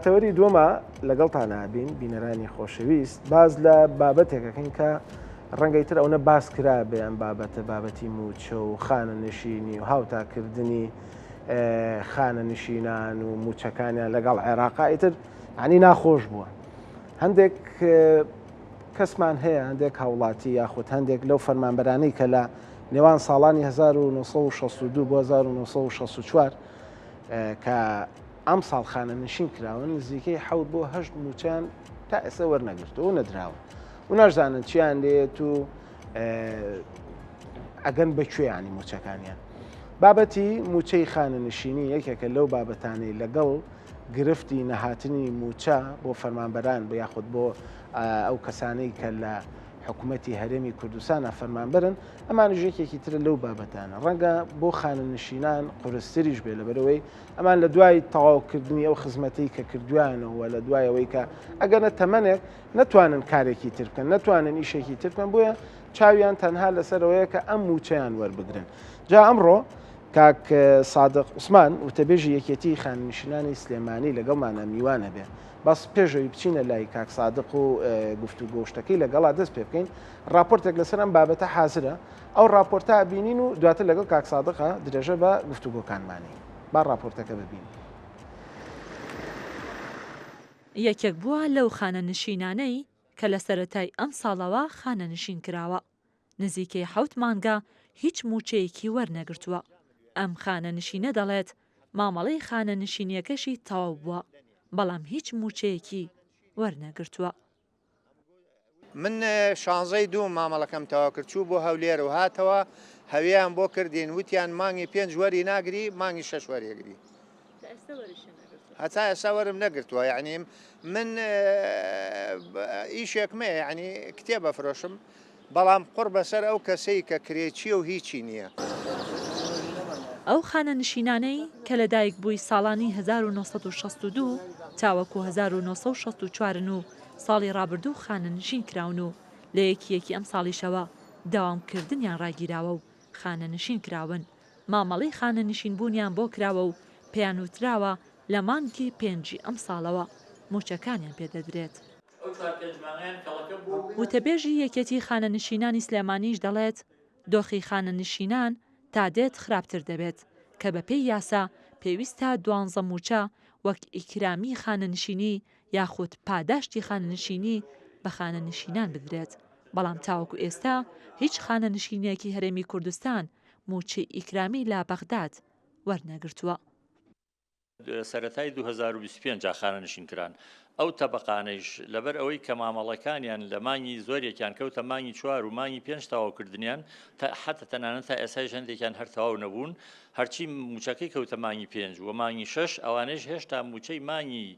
تەوەری دووەمە لەگەڵتان نابین بینەرانی خۆشەویست باز لە بابەتێکەکەین کە ڕەنگەیتر ئەوە باس کرا بێ ئەم بابەتە بابەتی موچە و خانە نشینی و هاوتاکردنی خانە نشینان و موچەکانیان لەگەڵ عێراقا ئیتر عنی ناخۆش بووە. هەندێک کەسمان هەیە هەندێک هاوڵاتی یاخود هەندێک لەو فەرمانبەرانەی کە لە نێوان ساڵانی 1962 بۆ 1964 کە ئەم ساڵ خانە نشین کراون نزیکەی 7 بۆ 8 موچیان تا ئێستا وەرنەگرتەوە نەدراوە و نەشزانن چیان لێت و ئەگەن بەکوێیانی موچەکانیان. بابەتی موچەی خانە نشینی یەکێکە لەو بابەتانەی لەگەڵ گرفتی نەهاتنی موچە بۆ فەرمانبەران بە یاخود بۆ ئەو کەسانەی کە لە حکوومەتی هەرێمی کوردستانە فەرمانبەرن ئەمانش یەکێکی ترە لەو بابەتانە ڕەنگە بۆ خانە نشینان قورستریش بێ لەبەرەوەی ئەمان لە دوای تەواوکردنی ئەو خزمەتەی کە کردویانەوە لە دوایەوەی کە ئەگەنە تەمەنێک نەتوانن کارێکی تر بکەن نەتوانن ئیشێکی تر بکەن بۆیە چاویان تەنها لەسەرەوەیە کە ئەم موچەیان وەربگرن. جا ئەمڕۆ کاک سادق عوسمان وتەبێژی یەکێتی خانەنشینانی سلێمانی لەگەڵمانە میوانە بێ بەس پێشەوەی بچینە لای کاک سادق و گفتوگۆشتەکەی لەگەڵا دەست پێ بکەین راپۆرتێک لەسەر ئەم بابەتە حازرە ئەو راپۆرتە بینین و دواتر لەگەڵ کاک سادقە درێژە بە گفتوگۆکانمانی با راپۆرتەکە ببین. یەکێک بووە لەو خانە نشینانەی کە لە سەرەتای ئەم ساڵەوە خانە نشین کراوە نزیکەی 7 مانگە هیچ موچەیەکی وەرنەگرتووە. ئەم خانە نشینە دەڵێت مامەڵەی خانە نشینیەکەشی تەواو بووە بەڵام هیچ موچەیەکی وەرنەگرتووە. من شانزەی دوو مامەڵەکەم تەواو کرد چوو بۆ هەولێر و هاتەوە هەویان بۆ کردین وتیان مانگی 5 وەری ناگری مانگی 6 وەریەگری هەتا ئێستا وەرم نەگرتووە. یعنی من ئیشێکمە یعنی کتێبە فرۆشم بەڵام قڕ بەسەر ئەو کەسەی کە کرێچیە و هیچی نییە. ئەو خانە نشینانەی کە لەدایک بووی ساڵانی 1962 تاوەکو 1964 و ساڵی ڕابردوو خانە نشین کراون و لە یەکیەکی ئەم ساڵیشەوە داوامکردنیان ڕاگیراوە و خانە نشین کراون. مامەڵەی خانە نشین بوونیان بۆ کراوە و پێیان وتراوە لە مانگی 5 ئەم ساڵەوە موچەکانیان پێدەدرێت. وتەبێژی یەکێتی خانە نشینانی سلێمانیش دەڵێت دۆخی خانە نشینان تا دێت خراپتر دەبێت کە بە پێی یاسا پێویستە 12 موچە وەک ئیکرامی خانە نشینی یاخود پاداشتی خانە نشینی بە خانە نشینان بدرێت بەڵام تاوەکو ئێستا هیچ خانە نشینیەکی هەرێمی کوردستان موچەی ئیکرامی لا بەغداد وەرنەگرتووە. سەرەتای 2025 خانە نشین کران ئەو تەبقانەیش لەبەر ئەوەی کە مامەڵەکانیان لە مانگی زۆرێکیان کەوتە مانگی 4 و مانگی 5 تەواوکردنیان حتا تەنانەت تا ئێسای هەندێکیان هەر تەواو نەبوون هەرچی موچەکەی کەوتە مانگی 5 و مانگی 6 ئەوانەیش هێشتا موچەی مانگی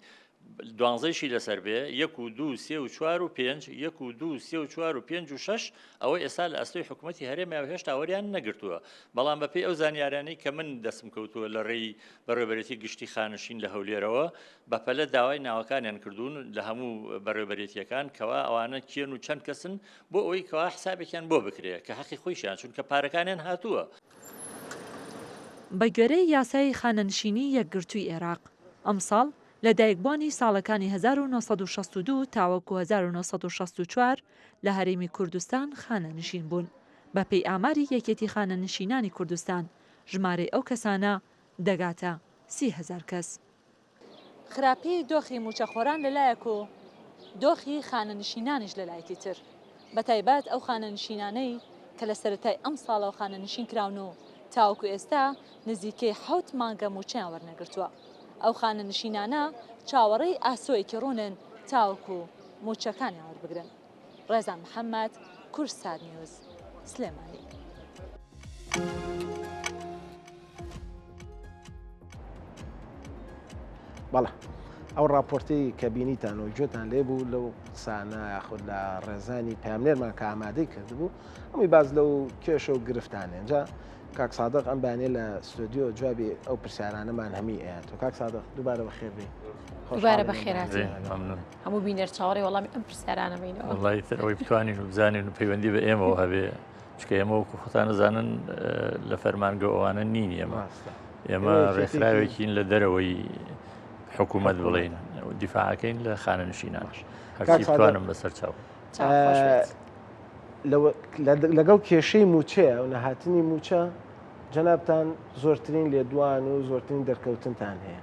12شی لەسەر بێ 1 و 2 3 و 4 و 5 1 و 2 3 و 4 و 5 و 6 ئەوەی ئێستا لە ئەستۆی حکوومەتی هەرێمیاوە هێشتا وەریان نەگرتووە بەڵام بەپێی ئەو زانیارانەی کە من دەستم کەوتووە لە ڕێی بەڕێوەبەرێتی گشتی خانشین لە هەولێرەوە بەپەلە داوای ناوەکانیان کردوون لە هەموو بەڕێوەبەرێتیەکان کەوا ئەوانە کێن و چەند کەسن بۆ ئەوەی کەوا حسابێکیان بۆ بکرێت کە حەقی خۆیشیان چونکە پارەکانیان هاتووە. بە گوێرەی یاسای خانەنشینی یەکگرتووی عێراق ئەم ساڵ لە دایکبوانی ساڵەکانی 1962 تاوەکو 1964 لە هەرێمی کوردستان خانە نشین بوون. بە پێی ئاماری یەکێتی خانە نشینانی کوردستان ژمارەی ئەو کەسانە دەگاتە 30,000 کەس. خراپی دۆخی موچەخۆران لەلایەک و دۆخی خانە نشینانیش لەلایەکی تر بە تایبەت ئەو خانە نشینانەی کە لە سەرەتای ئەم ساڵەوە خانە نشین کراون و تاوەکو ئێستا نزیکەی 7 مانگە موچەیان وەرنەگرتووە. ئەو خانە نشینانە چاوەڕێی ئاسۆیەکی ڕوونن تاوەکو موچەکانیان وەربگرن. ڕێزا محەممەد، کورسات نیوز، سلێمانی. بەڵێ ئەو راپۆرتی کە بینیتان و گوێتان لێبوو لەو قسانە یاخود لە ڕێزانی پامنێرمان کە ئامادەی کردبوو ئەمی باز لەو کێشە و گرفتانە اینجا کاک سادق ئەم بانێ لە ستۆدیۆ جوابی ئەو پرسیارانەمان هەمی ئەیە تۆ کاک سادق دووبارە بەخێر بێ. دووبارە بەخێراتی هەموو بینەر چاوەڕێ وەڵامی ئەم پرسیارانەمەینەوە وەڵی تر ئەوەی بتوانین و بزانین و پەیوەندی بە ئێمەوە هەبێ چکە ئێمە وەکو خۆتان نەزانن لە فەرمانگە ئەوانە نین ئێمە ڕێکخراوێکین لە دەرەوەی حکوومەت بڵین دیفاعەکەین لە خانەنشینان هەرچی بتوانم بەسەر چاو. لەگەڵ کێشەی موچەیە و نەهاتنی موچە جەنابتان زۆرترین لێدوان و زۆرترین دەرکەوتنتان هەیە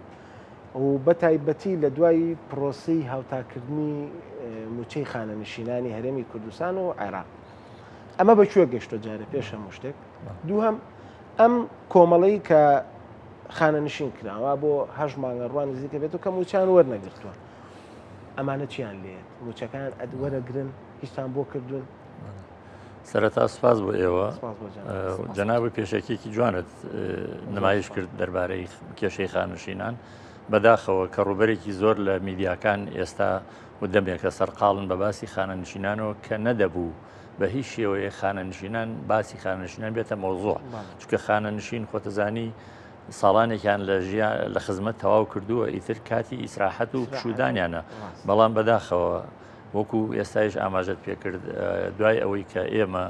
و بە تایبەتی لە دوای پرۆسی هاوتاکردنی موچەی خانەنشینانی هەرێمی کوردستان و عێراق. ئەمە بەکوێ گەشتۆ جارە پێش هەموو شتێک. دووهەم ئەم کۆمەڵەی کە خانەنشین کراوە بۆ 8 مانگە ڕوان نزیکە بێت و کە موچیان وەرنەگرتووە. ئەمانە چیان لێت؟ موچەکان وەرەگرن هیچتان بۆ کردوون؟ سەرەتا سوپاس بۆ ئێوە جەنابی پێشەکێکی جوانت نمایش کرد دەربارەی کێشەی خانەنشینان بەداخەوە کە ڕوبەرێکی زۆر لە میدیاکان ئێستا و دەمێکە سەرقاڵن بە باسی خانەنشینانەوە کە نەدەبوو بە هیچ شێوەیە خانەنشینان باسی خانەنشینان بێتە مۆزوع چونکە خانەنشین خۆتەزانی ساڵانێکیان لە خزمەت تەواو کردووە ئیتر کاتی ئیسراحەت و پشودانیانە بەڵام بەداخەوە وەکو ئێستایش ئاماژەت پێکرد دوای ئەوەی کە ئێمە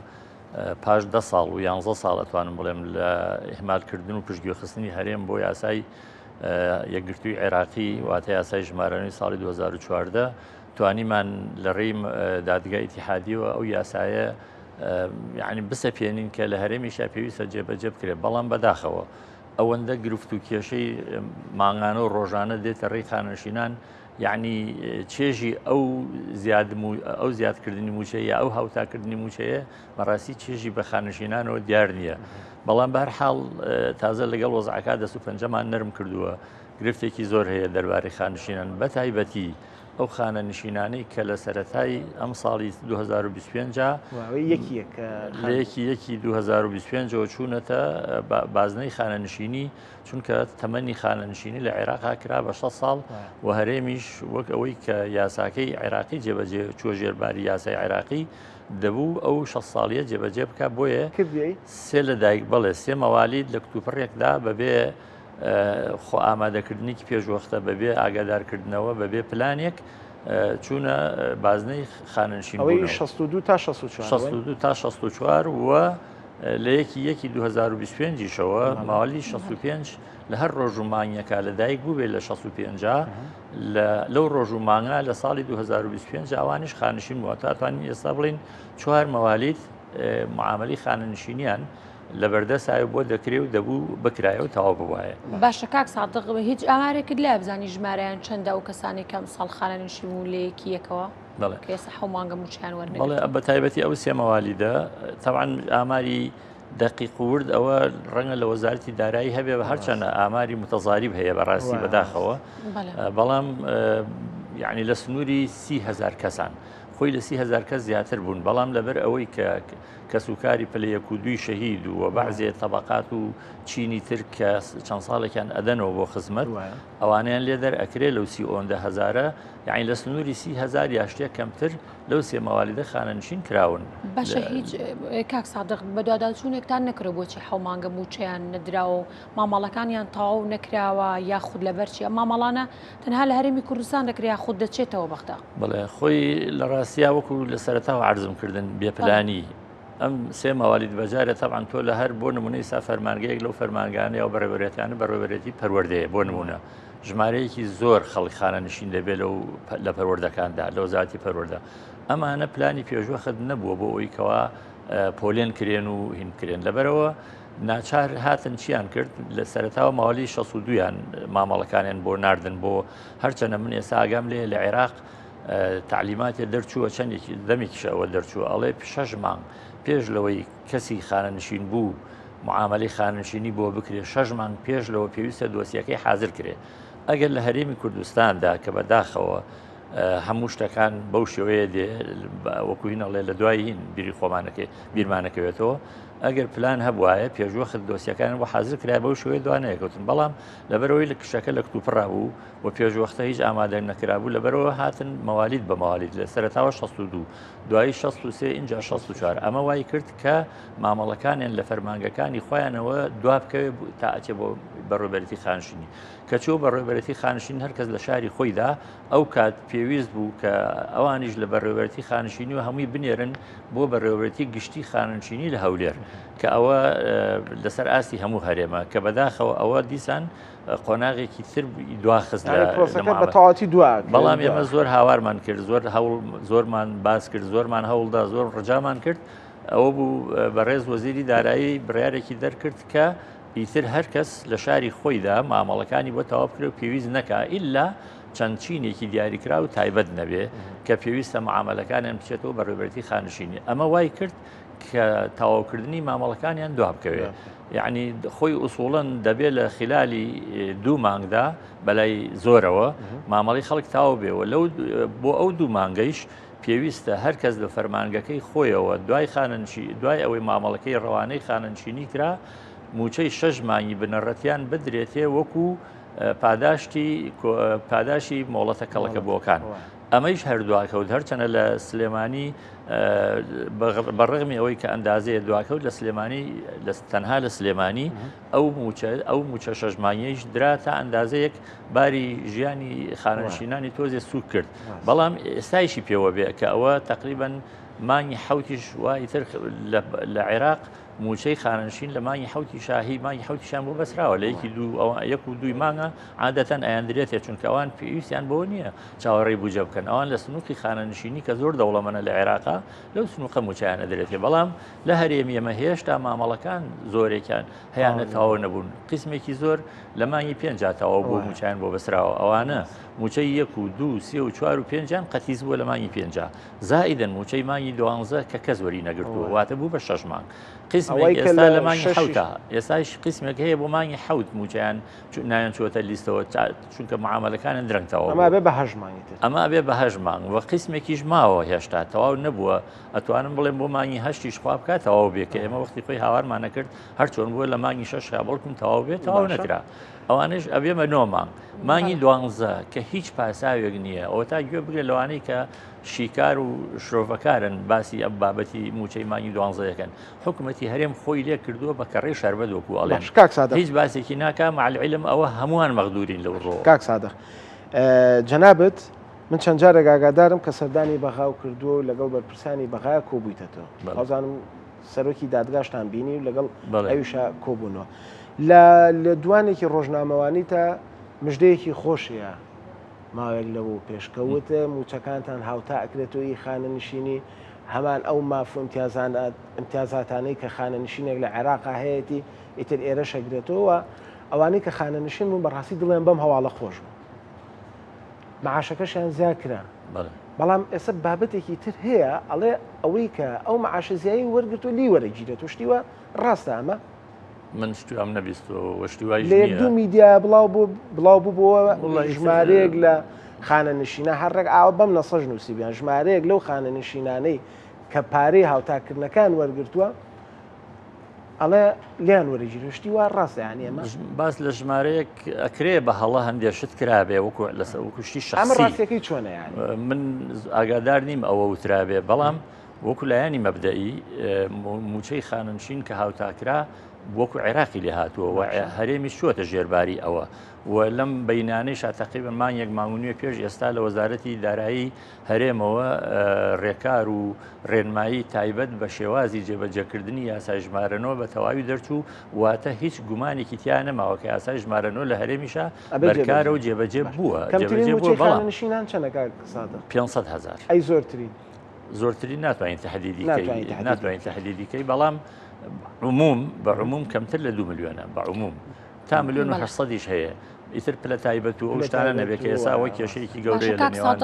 پاش 10 ساڵ و 11 ساڵ ئەتوانم بڵێم لە ئیهمالکردن و پشتگوێخستنی هەرێم بۆ یاسای یەکگرتووی عێراقی واتە یاسای ژمارەی ساڵی 2014 توانیمان لە ڕێی دادگای ئیتیحادیەوە ئەو یاسایە یعنی بسەپێنین کە لە هەرێمیشا پێویستە جێبەجێ بکرێت بەڵام بەداخەوە ئەوەندە گرفت و کێشەی مانگانە و ڕۆژانە دێتە ڕێی خانەنشینان یعنی چێژی ئەو زیادکردنی موچەیە ئەو هاوتاکردنی موچەیە بەڕاستی چێژی بە خانەنشینانەوە دیار نییە بەڵام بەهەرحاڵ تازە لەگەڵ وەزعەکە دەست و پەنجەمان نەرم کردووە گرفتێکی زۆر هەیە دەربارەی خانەنشینان بە تایبەتی ئەو خانەنشینانەی کە لە سەرەتای ئەم ساڵی 2025 یەکی 2025ەوە چوونەتە بازنەی خانەنشینی چونکە تەمەنی خانەنشینی لە عێراقا کرا بە 6 ساڵ و هەرێمیش وەک ئەوەی کە یاساکەی عێراقی جێبەجێ چوە ژێرباری یاسای عێراقی دەبوو ئەو 6 ساڵیە جێبەجێ بکە بۆیە سێ لە دایک بەڵێ سێ مەوالید لە کتوپڕێکدا بەبێ خۆ ئامادەکردنیکی پێشوەختە بەبێ ئاگادارکردنەوە بەبێ پلانێک چوونە بازنەی خانەنشین 62 تا 64 تا 64 و لە یەکی 2025شەوە ماوەلی 65 لە هەر ڕۆژ و مانگێکە لە دایک بوو بێت لە 65 لەو ڕۆژ و مانگە لە ساڵی 2025 ئەوانیش خانەنشین بووە تاتوانین ئێستا بڵین 4 مەوالید معاملەی خانەنشینیان لە بەردەسایە بۆ دەکرێ و دەبوو بکرایە و تەواو بووایە. باشە کاک سادق هیچ ئامارێکت لای بزانی ژمارەیان چەندە و کەسانی کەم ساڵ خانەنشین و لە یەکی یەکەوە کە ئێستا حەومانگە موچیان وەرنێت. بەڵێ بە تایبەتی ئەو سێ مەوالیدە تەبعاً ئاماری دقیق ورد ئەوە ڕەنگە لە وەزارەتی دارایی هەبێ بە هەرچەندە ئاماری متەزاریب هەیە بەڕاستی بەداخەوە بەڵام یعنی لە سنووری 30,000 کەسان خۆی لە 30,000 کەس زیاتر بوون بەڵام لەبەر ئەوەی کە کەسوکاری پلە یەک و دوی شەهید و بەعزێ تەبەقات و چینی تر کە چەند ساڵێکیان ئەدەنەوە بۆ خزمەت ئەوانیان لێ دەرئەکرێ لەو 30,000 یعنی لە سنووری 30,000 یا شتێک کەمتر لەو سێ مەوالیدە خانەنشین کراون. باشە هیچ کاک سادق بەدواداچوونێکتان نەکرێ بۆچی حەومانگە موچەیان نەدراوە و مامەڵەکانیان تەواو نەکراوە یاخود لەبەرچی ئەم مامەڵانە تەنها لە هەرێمی کوردستان دەکرێ یاخود دەچێتەوە بەختا؟ بڵێ خۆی لە ڕاستیا وەکو لە سەرەتاوە عەرزم کردن بێپلانی ئەم سێ مەوالید بەجارە تەبعاً تۆ لە هەر بۆ نمونەی سا فەرمانگەیەک لەو فەرمانگانە یا بەڕێوەبەرێتیانە بەڕێوەبەرێتی پەروەردەیە بۆ نمونە ژمارەیەکی زۆر خەڵک خانەنشین دەبێت لە پەروەردەکاندا لە وەزارەتی پەروەردە ئەمانە پلانی پێشوەخت نەبووە بۆ ئەوەی کەوا پۆلێن کرێن و هین کرێن لەبەرەوە ناچار هاتن چیان کرد لە سەرەتاوە ماوەلی 62یان مامەڵەکانیان بۆ ناردن بۆ هەرچەنە من ئێستا ئاگام لێ لە عێراق تعلیماتی دەرچووە چەندێکی دەمێکیشەوە دەرچووە ئەڵێ 6 مانگ پێش لەوەی کەسی خانەنشین بوو معاملەی خانەنشینی بۆ بکرێ 6 مانگ پێش لەوە پێویستە دۆسیەکەی حازر کرێ ئەگەر لە هەرێمی کوردستاندا کە بەداخەوە هەموو شتەکان بەو شێوەیە دێ وەکوینەڵێ لە دوای هین بیری خۆمانەکەی بیرمانەکەوێتەوە ئەگەر پلان هەبوایە پێشوەخت دۆسیەکان بۆ حازر کرای بەو شوێ دوانەیەکەوتن بەڵام لەبەرەوەی لە کشەکە لە کتوپڕا بوو و پێشوەختە هیچ ئامادە نەکرابوو لەبەرەوە هاتن مەوالید بە مەوالید لە سەرەتاوە 62 دوایی 63 اینجا 64 ئەمە وای کرد کە مامەڵەکانیان لە فەرمانگەکانی خۆیانەوە دوا بکەوێت تا ئەچێ بۆ بەڕێوەبەرەتی خانشینی کە چوە بەڕێوەبەرەتی خانشین هەرکەس لە شاری خۆیدا ئەو کات پێویست بوو کە ئەوانیش لە بەڕێوەبەرەتی خانشینی و هەمووی بنێرن بۆ بەڕێوەبەرەتی گشتی خانشینی لە هەولێر کە ئەوە لەسەر ئاستی هەموو هەرێمە کە بەداخەوە ئەوە دیسان قۆناغێکی تر دواخست بە تەواتی دوا بەڵام ئێمە زۆر هاوارمان کرد زۆرمان باس کرد زۆرمان هەوڵدا زۆر ڕجامان کرد ئەوە بوو بەڕێز وەزیری دارایی بڕیارێکی دەرکرد کە ئیتر هەر کەس لە شاری خۆیدا مامەڵەکانی بۆ تەواو بکرێت و پێویست نەکا ئللا چەند چینێکی دیاریکرا و تایبەت نەبێ کە پێویستە معاملەکانیان بچێتەوە بەڕێوەبەرەتی خانشینی ئەمە وای کرد کە تەواوکردنی مامەڵەکانیان دوا بکەوێت یعنی خۆی ئوسوڵەن دەبێت لە خلالی 2 مانگدا بەلای زۆرەوە مامەڵی خەڵک تاو بێەوە لەو بۆ ئەو 2 مانگەیش پێویستە هەر کەس لە فەرمانگەکەی خۆیەوە دوای ئەوەی مامەڵەکەی ڕەوانەی خانەنشینی کرا موچەی 6 مانگی بنەڕەتیان بدرێتێ وەکو پاداشی مۆڵەتە کەڵەکە بۆکان ئەمەیش هەردواکەوت هەرچەنە لە سلێمانی بەڕێغمی ئەوەی کە ئەندازەیە دواکەوت لە سلێمانی تەنها لە سلێمانی ئەو موچە 6 مانگیش درا تا ئەندازەیەک باری ژیانی خانەنشینانی تۆزێ سوک کرد بەڵام ئێستایشی پێوە بێ کە ئەوە تقریبا مانگی حوتیش وایتر لە عێراق موچەی خانەنشین لە مانگی حوتی شاهی مانگی حوتیشان بۆ بەسراوە لە یەک و دوی مانگە عادەتەن ئەیاندرێتێ چونکە ئەوان پێویستیان بۆ نییە چاوەڕێی بوجە بکەن ئەوان لە سنووقی خانەنشینی کە زۆر دەوڵەمەنە لە عێراقا لەو سنووقە موچیان ئەدرێتێ بەڵام لە هەرێمی ئێمە هێشتا مامەڵەکان زۆرێکیان هەیانە تەواو نەبوون قسمێکی زۆر لە مانگی 5 تەواو بۆ موچیان بۆ بەسراوە ئەوانە موچەی 1 و 2 3 و 4 و 5 قەتیز بووە لە مانگی 5 زائیدەن موچەی مانگی 12 کە کەس وەری نەگرتووە واتە بوو بە 6 مانگ قسمێک ئێستا لە مانگی حوتە ئێستاش قسمێک هەیە بۆ مانگی حوت موچیان نایان چۆتە لیستەوە چونکە معاملەکانن درەنگتەوە ئەمە بێ بە 8 مانگی ئەمە بێ بە 8 مانگ وە قسمێکیش ماوە هێشتا تەواو نەبووە ئەتوانم بڵێم بۆ مانگی 8 خوا بکات تەواو بێ کە ئێمە وەختی خۆی هاوارمان نەکرد هەر چۆن بووە لە مانگی 6 بڵکم تەواو بێت تەواو نەکرا ئەوانش ئەبێمە 9 مانگ مانگی 12 کە هیچ پاساوێک نییە ئەوە تا گوێ بگرێت لەوانەی کە شیکار و شرۆڤەکارن باسی ئەم بابەتی موچەی مانگی 12یەکەن حکوومەتی هەرێم خۆی لێ کردووە بە کەڕێ شەربەت وەکو ئەڵێن هیچ باسێکی ناکە مع العیلم ئەوە هەمووان مەغدورین لەو ڕۆ کاک سادق جەنابەت من چەند جارێک ئاگادارم کە سەردانی بەغاو کردووە و لەگەڵ بەرپرسانی بەغا کۆبوویتەوە ئەوزانم سەرۆکی دادگاشتان بینی و لەگەڵ ئەویشە کۆبوونەوە لە دوانێکی ڕۆژنامەوانی تا مژدەیەکی خۆشیە ماوەیەک لەوە پێشکەوتە موچەکانتان هاوتا ئەکرێتەوەی خانەنشینی هەمان ئەو مافۆ ئیمتیازاتانەی کە خانەنشینێک لە عێراقا هەیەی ئیتر ئێرە شەگرێتەوە ئەوانەی کە خانەنشین بوون بەڕاستی دڵێن بەم هەواڵە خۆش بوو معاشەکەشیان زیاکرا بەڵام ئێستا بابەتێکی تر هەیە ئەڵێ ئەوەی کە ئەو معاشە زیایی وەرگرتو لی وەرەگیرێت و شتیوە ڕاستە ئەمە من شتوام نەبیستەوە شتیوای لێ دوو میدیا بڵاو بووبەوە ژمارەیەک لە خانەنشینە هەرڕێک ئاوە بەم نەسەژ نووسیبیان ژمارەیەک لەو خانەنشینانەی کە پارەی هاوتاکردنەکان وەرگرتووە ئەڵێ لیان وەرەگیرێت شتیوە ڕاستە یانی ئەمە باس لە ژمارەیەک ئەکرێ بە هەڵە هەندێک شت کرابێ وەکو لەسەر وەکوشتی شخصی ئەمە ڕاستیەکەی چۆنە یانی من ئاگادار نیم ئەوە وترابێ بەڵام وەکو لایانی مەبدەئی موچەی خانەنشین کە هاوتاکرا وەکو عێراقی لێ هاتووە هەرێمی شووەتە ژێرباری ئەوە و لەم بەینانەیشا تەقریبەن مانگێک مانگونیە پێش ئێستا لە وەزارەتی دارایی هەرێمەوە ڕێکار و ڕێنمایی تایبەت بە شێوازی جێبەجێکردنی یاسای ژمارەنەوە بە تەواوی دەرچوو واتە هیچ گومانێکی تیان نەماوە کە یاسای ژمارەنەوە لە هەرێمیشا بەرکارە و جێبەجێ بووە خانەنشینان چەندەکە سادە 500,000 ئەی زۆرترین زۆرترین ناتوانین تەحلیلیکەی بەڵام بەعموم کەمتر لە 2 ملیۆنە بەعموم تا 1,800,000 هەیە ئیتر پلە تایبەت و ئەو شتانە نەبێت کە ئێستا ئەوە کێشەیەکی گەورەیە لە نێوان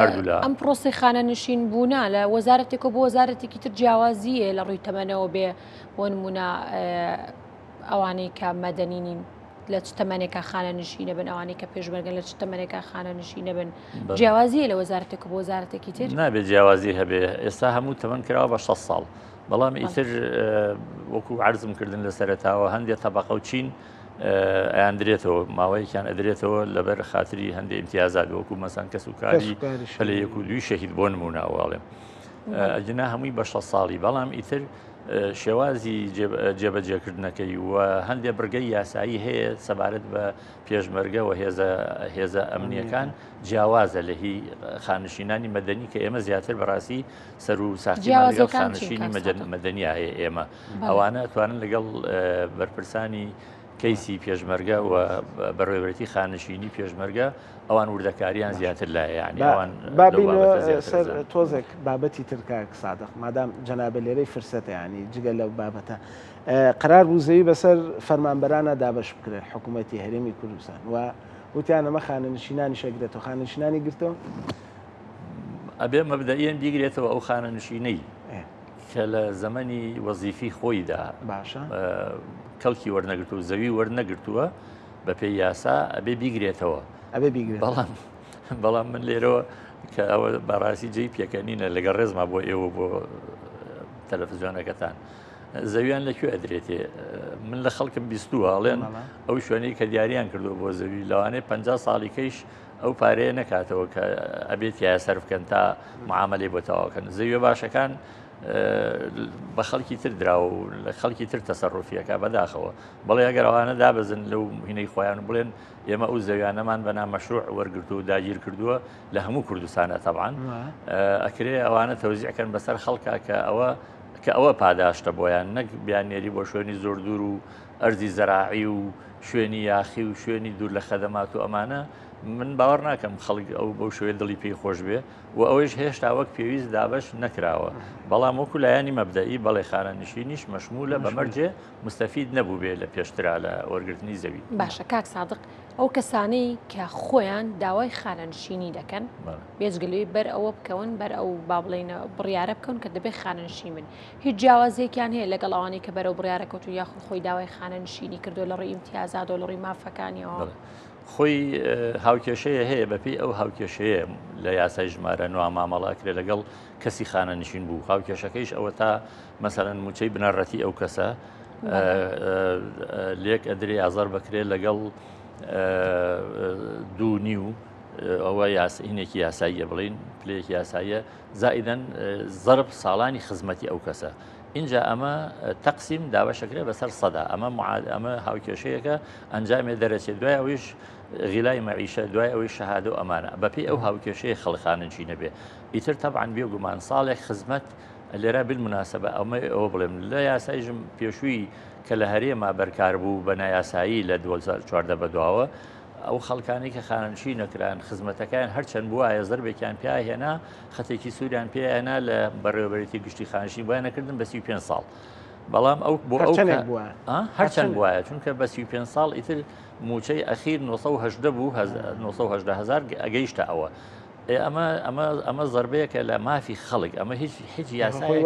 هەردوولا ئەم پرۆسی خانەنشین بوونا لە وەزارەتێکە بۆ وەزارەتێکی تر جیاوازیە لە ڕووی تەمەنەوە بێ بۆ نمونە ئەوانەی کە مەدەنینین لە چ تەمەنێکە خانەنشینە بن ئەوانەی کە پێشمەرگەن لە چ تەمەنێکە خانەنشینە بن جیاوازیە لە وەزارەتێک بۆ وەزارەتێکی تر نابێت جیاوازی هەبێ ئێستا هەموو تەمەن کراوە بە 6 ساڵ بەڵام ئیتر وەکو عرضم کردن لە سەرەتاوە هەندێک تەبەقە و چین ئەیاندرێتەوە ماوەیەکیان ئەدرێتەوە لەبەر خاتری هەندێک ئیمتیازات وەکو مەسان کەس و کاری پلە 1 و 2 شەهید بۆ نموناوەڵێم ئەجنا هەمووی بە 6 ساڵی بەڵام ئیتر شێوازی جێبەجێکردنەکەی و هەندێک بڕگەی یاسایی هەیە سەبارەت بە پێشمەرگە و هێزە ئەمنیەکان جیاوازە لە هی خانشینانی مەدەنی کە ئێمە زیاتر بەڕاستی سەر و ساختمان لەگەڵ خانشینی مەدەنیا هەیە ئێمە ئەوانە ئەتوانن لەگەڵ بەرپرسانی کەیسی پێشمەرگە و بەڕێوەبرەتی خانشینی پێشمەرگە ئەوان وردەکاریان زیاتر لایە یعنی ئەوان سەر تۆزێک بابەتی ترکە سادق مادام جەنابە لێرەی فرسەتە ینی جگە لەو بابەتە قرار بوو زەوی بەسەر فەرمانبەرانە دابەش بکرێت حکوومەتی هەرێمی کوردستان و وتیان ئەمە خانەنشینانی شەگرێتەوە خانەنشینانی گرتەوە ئەبێ مەبدەئیان بیگرێتەوە ئەو خانەنشینەی کە لە زەمەنی وەزیفی خۆیدا باشە کەڵکی وەرنەگرتو و زەوی وەرنەگرتووە بە پێی یاسا ئەبێ بیگرێتەوە ئەبێ بیگرێت بەڵام من لێرەوە کە ئەوە بەڕاستی جێی پێکەنینە لەگەڵ ڕێزما بۆ ئێوە بۆ تەلەڤیزیۆنەکەتان زەویان لەکوێ ئەدرێتێ من لە خەڵکم بیستووە هەڵێن ئەو شوێنەی کە دیاریان کردو بۆ زەوی لەوانەیە 50 ساڵی کەیش ئەو پارەیە نەکاتەوە کە ئەبێت یایە سەرف بکەن تا معاملەی بۆ تەواوکەن زەویە باشەکان بە خەڵکی تر درا و لە خەڵکی تر تەسەڕوفیەکە بەداخەوە بەڵێ ئەگەر ئەوانە دابزن لەو هینەی خۆیان بڵێن ئێمە ئەو زەویانەمان بە نامەشروع وەرگرتو و داگیر کردووە لە هەموو کوردستانە تەبعاً ئەکرێ ئەوانە تەوزیعکەن بەسەر خەڵکا کە ئەوە پاداشتە بۆیان نەک بیانێری بۆ شوێنی زۆر دوور و ئەرزی زەراعی و شوێنی یاخی و شوێنی دوور لە خەدەمات و ئەمانە من باوەڕ ناکەم خەڵک ئەو بەو شوێ دڵی پێی خۆش بێ و ئەوەش هێشتا وەک پێویست دابش نەکراوە بەڵام وەکو لایانی مەبدەئی بەڵێ خانەنشینیش مەشمولە بەمەرجێ مستەفید نەبوو بێ لە پێشترا لە وەرگرتنی زەوی باشە کاک سادق ئەو کەسانەی کە خۆیان داوای خانەنشینی دەکەن بێجگلوی بەر ئەوە بکەون بەر ئەو با بڵێنە بڕیارە بکەون کە دەبێت خانەنشین من هیچ جیاوازێکیان هەیە لەگەڵ ئەوانەی کە بەرەو بڕیارەکەوت و یاخود خۆی داوای خانەنشینی کردو لە ڕێی ئیمتیازات و لە ڕێی مافەکانیەوە خۆی هاوکێشەیە هەیە بەپی ئەو هاوکێشەیە لە یاسای ژمارە نووا مامەڵاکرێ لەگەڵ کەسی خانەنشین بوو هاوکێشەکەیش ئەوە تا مەسەرەن موچەی بنەڕەتی ئەو کەسە لێک ئەدرێ ئازار بکرێت لەگەڵ 2.5 ئەوە هینێکی یاساییە بڵین پلەیەکی یاساییە زائیدەن زەرب ساڵانی خزمەتی ئەو کەسە اینجا ئەمە تەقسیم داوەشەکرێ بەسەر سەدا ئەمە هاوکێشەیەکە ئەنجامێ دەرەچێت دوای ئەویش غیلای مەعیشە دوای ئەوەی شەهادە و ئەمانە بەپێی ئەو هاوکێشەیە خەڵخاننشی نەبێ ئیتر تەبعاً بێگومان ساڵێک خزمەت لێرە بالمناسبە ئەوە بڵێم لە یاسایژم پێشووی کە لە هەرێما بەرکار بوو بە نایاسایی لە 2014 بەدواوە ئەو خەڵکانی کە خانەنشین نەکران خزمەتەکان هەرچەند بووایە زەربێکیان پیاهێنا خەتێکی سووریان پێیانە لە بەڕێوەبەرێتی گشتی خانشین بۆیان نەکردن بە 35 ساڵ بەڵام ئەو بۆ ئەو هەرچەند بواە چونکە بە 35 ساڵ ئیتر موچەی ئەخیر 980 بوو 980,000 ئەگەیشتە ئەوە ئەمە زەربەیەکە لە مافی خەڵک ئەمە هیچ یاسای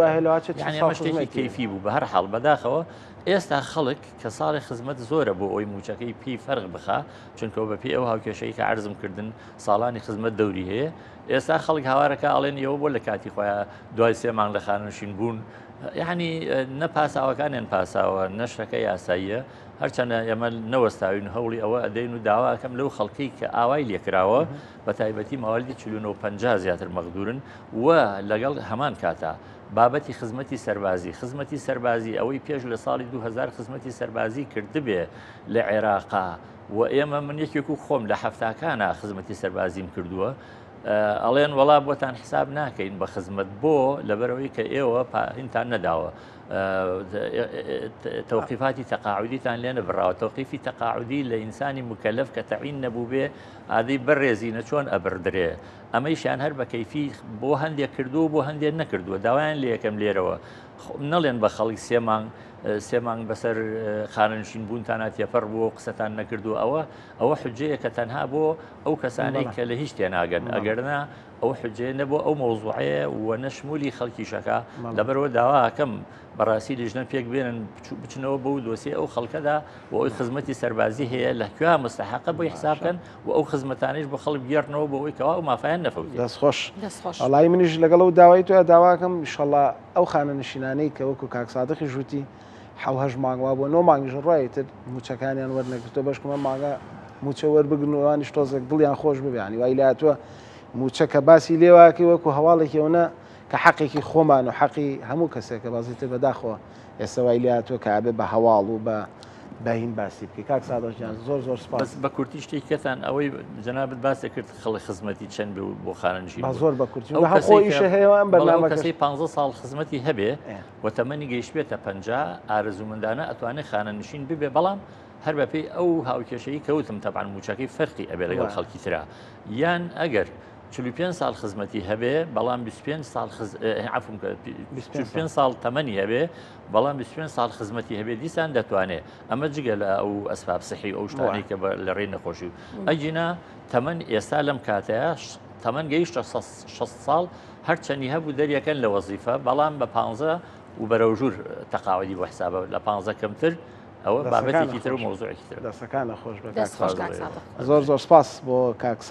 شتێکی کەیفی بوو بە هەر حاڵ بەداخەوە ئێستا خەڵک کە ساڵی خزمەت زۆرە بۆ ئەوی موچەکەی پێی فەرق بخا چونکە بە پێی ئەو هاوکێشەی کە عرزم کردن ساڵانی خزمەت دەوری هەیە ئێستا خەڵک هاوارەکە ئەڵێن ئەوە بۆ لە کاتی خۆیان دوای 3 مانگ لە خانەنشین بوون یعنی نەپاساوەکانیان پاساوە نەشەکە یاساییە هەرچەندە ئێمە نەوەستاوین هەوڵی ئەوە ئەدەین و داواکەم لەو خەڵکی کە ئاوای لێکراوە بە تایبەتی ماوەڵی 49 زیاتر مەغدورن و لەگەڵ هەمان کاتا بابەتی خزمەتی سەربازی ئەوەی پێش لە ساڵی 2000 خزمەتی سەربازی کردبێ لە عێراقا و ئێمە من یەکێک و خۆم لە هەفتاکانە خزمەتی سەربازیم کردووە ئەڵێن وەڵا بۆتان حساب ناکەین بە خزمەت بۆ لەبەرەوەی کە ئێوە هینتان نەداوە توقیفاتی تەقاعودیتان لێ نەبراوە توقیفی تەقاعودی لە ئینسانی مکەلف کە تەعین نەبوو بێ ئادەی بەڕێزینە چۆن ئەبردرێ ئەمەیشیان هەر بە کەیفی بۆ هەندێک کردو بۆ هەندێک نەکردووە داوایان لە یەکەم لێرەوە نەڵێن بە خەڵک 3 مانگ بەسەر خانەنشین بوونتانە تێپەڕ بووە قسەتان نەکردو ئەوە حجەیە کە تەنها بۆ ئەو کەسانەی کە لە هیچ تێناگەن ئەگەرنا ئەو حجێ نەبوو ئەو مۆزوعەیە و نەشمولی خەڵکیشەکە لەبەرەوە داواکەم بەڕاستی لیژنە پێک بێنن بچنەوە بەو دۆسیە ئەو خەڵکەدا و ئەوی خزمەتی سەربازی هەیە لە کوێ مستحقە بۆی حسابکەن و ئەو خزمەتانیش بۆ خەڵک بگێڕنەوە بۆ ئەوی کەوا و مافایان نەفەوتی دەستخۆش وەڵای منیش لەگەڵ ئەو داوای تۆ داواکەم ئینشەڵڵا ئەو خانەنشینانەی کە وەکو کاک سادقی ژووتی 7 مانگوا بۆ 9 مانگیش ڕایتر موچەکانیان وەرنەگرتۆ بەشکمە ماگە موچە وەربگرنەوەیانیش تۆزێک دڵیان خۆش ببیانی وای لاتوە موچە کە باسی لێواکەی وەکو هەواڵێکیەوەنە کە حەقێکی خۆمان و حەقی هەموو کەسێکە بازیتر بەداخەوە ئێستا وای لاتوە کە ئابێ بە هەواڵ و بە باهین باسی بکە کاک سادۆژیان زۆر سپاس بە کورتی شتێک کەتان ئەوەی جەنابەت باسێ کرد خەڵی خزمەتی چەند بۆ خانەنشین زۆر بە کورتی خۆیشە هەیەوان بەنامە کەسی 15 ساڵ خزمەتی هەبێ و تەمەنی گەیشت بێتە 50 ئارەزومەندانە ئەتوانێت خانەنشین ببێ بەڵام هەر بەپێی ئەو هاوکێشەی کەوتم تەبعاً موچەکەی فەرقی ئەبێ لەگەڵ خەڵکی ترا یان ئەگەر 45 ساڵ خزمەتی هەبێ بەڵام 25 ساڵ عفوم 25 ساڵ تەمەنی هەبێ بەڵام 25 ساڵ خزمەتی هەبێ دیسان دەتوانێت ئەمە جگە لە ئەو ئەسباب سحی ئەو شتانی کە لە ڕێی نەخۆشی و ئەجینا تەمەن ئێستا لەم کاتەیە تەمەن گەیشتە 6 ساڵ هەرچەندی هەبوو دەریەکەن لە وەزیفە بەڵام بە 15 و بەرەوژور تەقاوەدی بۆ حسابە لە 15 کەمتر ئەوە بابەتێکی تر و مۆزوعێکی تر دەستەکانە خۆش بە دەست خۆش کاک سادق. زۆر سپاس بۆ کاک